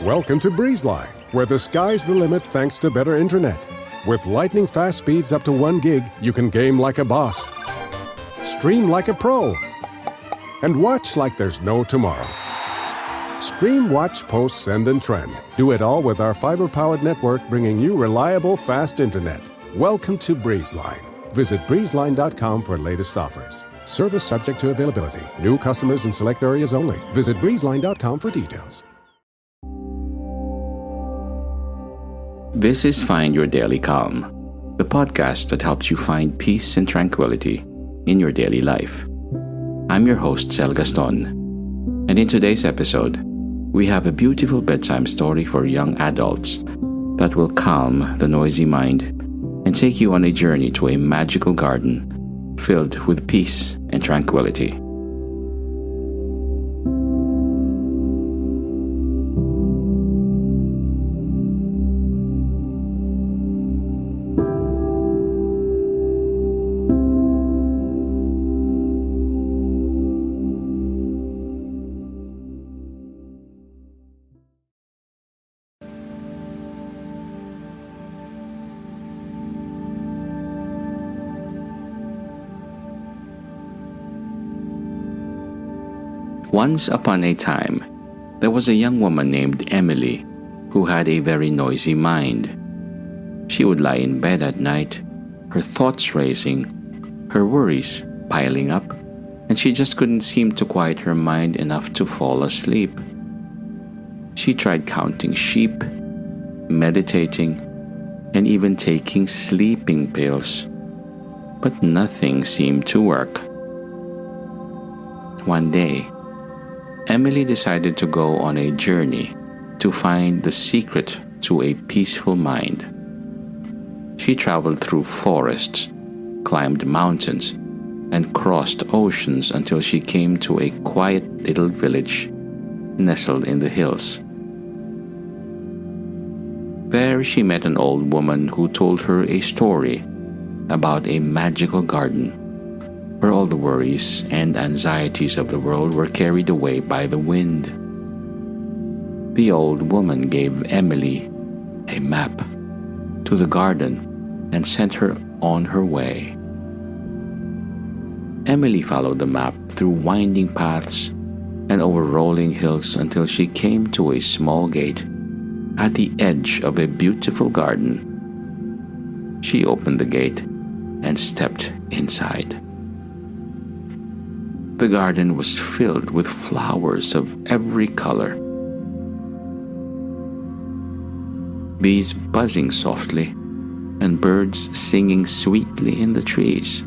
Welcome to BreezeLine, where the sky's the limit thanks to better internet. With lightning-fast speeds up to 1 gig, you can game like a boss, stream like a pro, and watch like there's no tomorrow. Stream, watch, post, send, and trend. Do it all with our fiber-powered network, bringing you reliable, fast internet. Welcome to BreezeLine. Visit breezeline.com for latest offers. Service subject to availability. New customers in select areas only. Visit breezeline.com for details. This is Find Your Daily Calm, the podcast that helps you find peace and tranquility in your daily life. I'm your host, Sel Gaston, and in today's episode, we have a beautiful bedtime story for young adults that will calm the noisy mind and take you on a journey to a magical garden filled with peace and tranquility. Once upon a time, there was a young woman named Emily who had a very noisy mind. She would lie in bed at night, her thoughts racing, her worries piling up, and she just couldn't seem to quiet her mind enough to fall asleep. She tried counting sheep, meditating, and even taking sleeping pills, but nothing seemed to work. One day, Emily decided to go on a journey to find the secret to a peaceful mind. She traveled through forests, climbed mountains, and crossed oceans until she came to a quiet little village nestled in the hills. There she met an old woman who told her a story about a magical garden where all the worries and anxieties of the world were carried away by the wind. The old woman gave Emily a map to the garden and sent her on her way. Emily followed the map through winding paths and over rolling hills until she came to a small gate at the edge of a beautiful garden. She opened the gate and stepped inside. The garden was filled with flowers of every color. Bees buzzing softly and birds singing sweetly in the trees.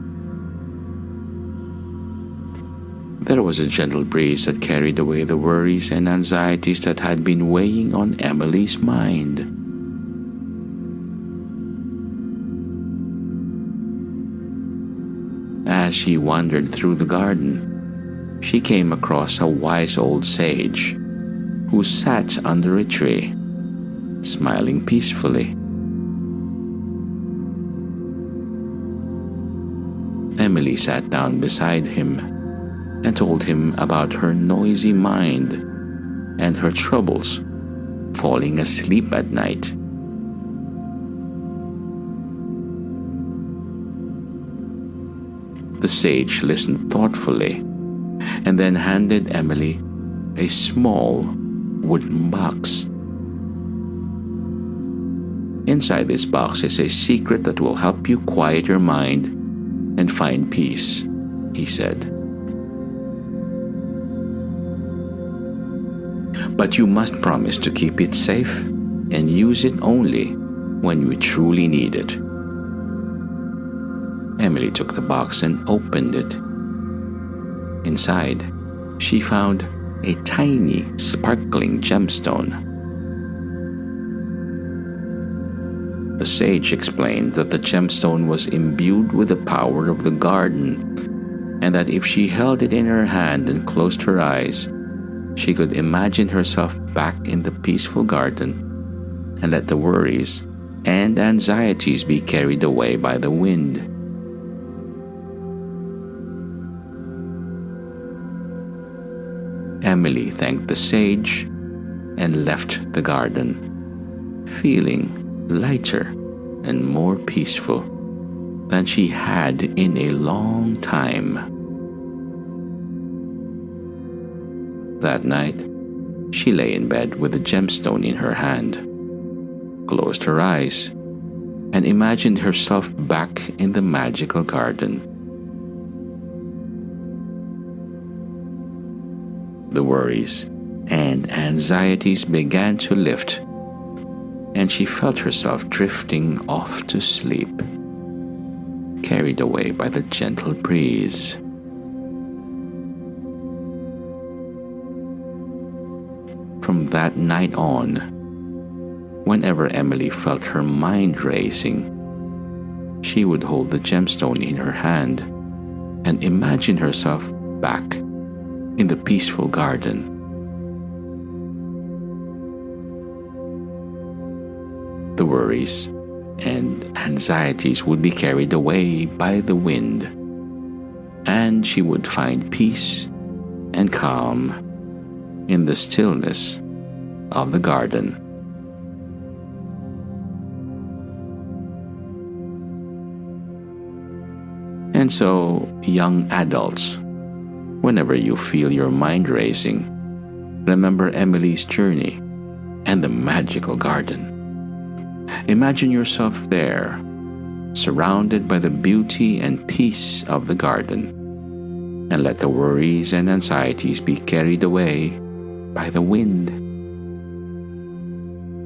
There was a gentle breeze that carried away the worries and anxieties that had been weighing on Emily's mind. As she wandered through the garden, she came across a wise old sage who sat under a tree, smiling peacefully. Emily sat down beside him and told him about her noisy mind and her troubles falling asleep at night. The sage listened thoughtfully and then handed Emily a small wooden box. Inside this box is a secret that will help you quiet your mind and find peace, he said. But you must promise to keep it safe and use it only when you truly need it. Emily took the box and opened it. Inside, she found a tiny, sparkling gemstone. The sage explained that the gemstone was imbued with the power of the garden, and that if she held it in her hand and closed her eyes, she could imagine herself back in the peaceful garden and let the worries and anxieties be carried away by the wind. Emily thanked the sage and left the garden, feeling lighter and more peaceful than she had in a long time. That night, she lay in bed with a gemstone in her hand, closed her eyes, and imagined herself back in the magical garden. The worries and anxieties began to lift, and she felt herself drifting off to sleep, carried away by the gentle breeze. From that night on, whenever Emily felt her mind racing, she would hold the gemstone in her hand and imagine herself back in the peaceful garden. The worries and anxieties would be carried away by the wind, and she would find peace and calm in the stillness of the garden. And so, young adults, whenever you feel your mind racing, remember Emily's journey and the magical garden. Imagine yourself there, surrounded by the beauty and peace of the garden, and let the worries and anxieties be carried away by the wind.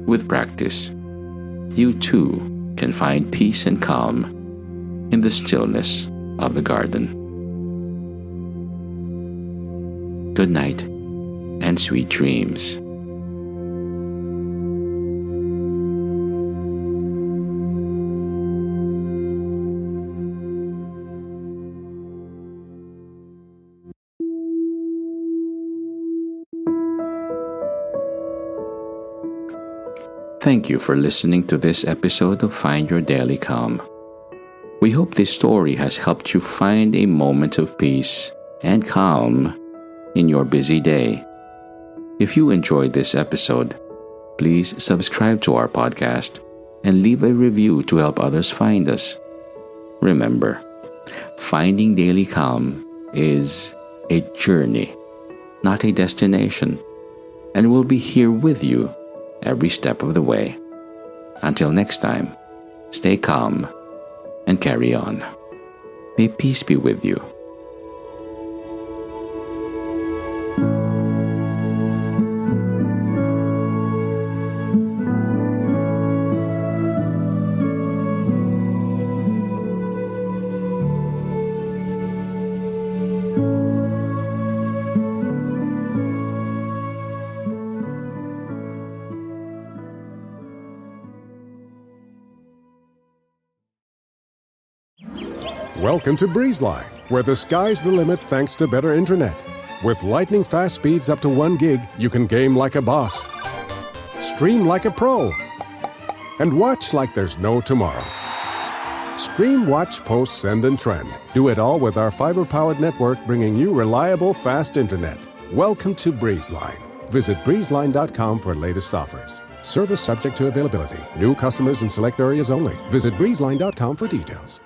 With practice, you too can find peace and calm in the stillness of the garden. Good night and sweet dreams. Thank you for listening to this episode of Find Your Daily Calm. We hope this story has helped you find a moment of peace and calm in your busy day. If you enjoyed this episode, please subscribe to our podcast and leave a review to help others find us. Remember, finding daily calm is a journey, not a destination, and we'll be here with you every step of the way. Until next time, stay calm and carry on. May peace be with you. Welcome to BreezeLine, where the sky's the limit thanks to better internet. With lightning-fast speeds up to 1 gig, you can game like a boss, stream like a pro, and watch like there's no tomorrow. Stream, watch, post, send, and trend. Do it all with our fiber-powered network, bringing you reliable, fast internet. Welcome to BreezeLine. Visit breezeline.com for latest offers. Service subject to availability. New customers in select areas only. Visit breezeline.com for details.